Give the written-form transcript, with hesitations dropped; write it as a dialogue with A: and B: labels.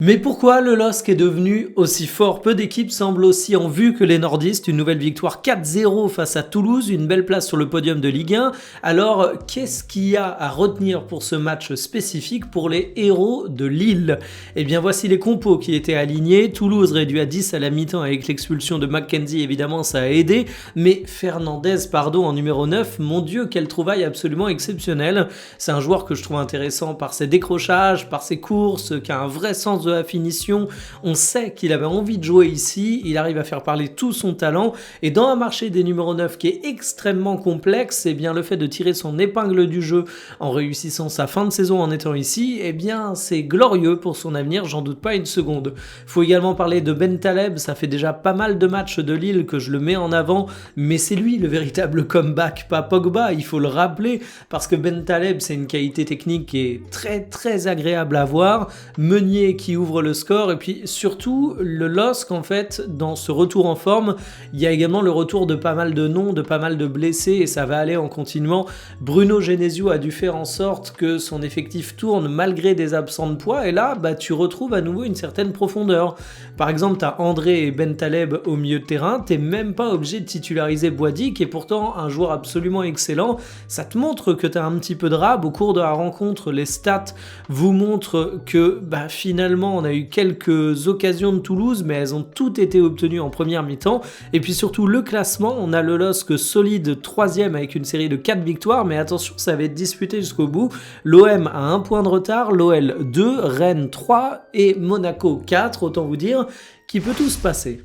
A: Mais pourquoi le LOSC est devenu aussi fort? Peu d'équipes semblent aussi en vue que les nordistes. Une nouvelle victoire 4-0 face à Toulouse, une belle place sur le podium de Ligue 1. Alors, qu'est-ce qu'il y a à retenir pour ce match spécifique pour les héros de Lille? Eh bien, voici les compos qui étaient alignés. Toulouse réduit à 10 à la mi-temps avec l'expulsion de McKenzie, évidemment, ça a aidé. Mais Fernandez, en numéro 9, mon Dieu, quelle trouvaille absolument exceptionnelle. C'est un joueur que je trouve intéressant par ses décrochages, par ses courses, qui a un vrai sens de la finition. On sait qu'il avait envie de jouer ici, il arrive à faire parler tout son talent, et dans un marché des numéros 9 qui est extrêmement complexe, eh bien le fait de tirer son épingle du jeu en réussissant sa fin de saison en étant ici, eh bien c'est glorieux pour son avenir, j'en doute pas une seconde. Faut également parler de Bentaleb, ça fait déjà pas mal de matchs de Lille que je le mets en avant, mais c'est lui le véritable comeback, pas Pogba, il faut le rappeler, parce que Bentaleb c'est une qualité technique qui est très agréable à voir. Meunier qui ouvre le score, et puis surtout le LOSC, en fait, dans ce retour en forme, il y a également le retour de pas mal de noms, de pas mal de blessés, et ça va aller en continuant. Bruno Genesio a dû faire en sorte que son effectif tourne malgré des absents de poids, et là tu retrouves à nouveau une certaine profondeur. Par exemple, tu as André et Bentaleb au milieu de terrain, t'es même pas obligé de titulariser Boadi, qui est pourtant un joueur absolument excellent. Ça te montre que tu as un petit peu de rab. Au cours de la rencontre, les stats vous montrent que finalement on a eu quelques occasions de Toulouse, mais elles ont toutes été obtenues en première mi-temps. Et puis surtout le classement, on a le LOSC solide 3ème avec une série de 4 victoires, mais attention, ça va être disputé jusqu'au bout. L'OM a 1 point de retard, l'OL 2, Rennes 3 et Monaco 4, autant vous dire qu'il peut tout se passer.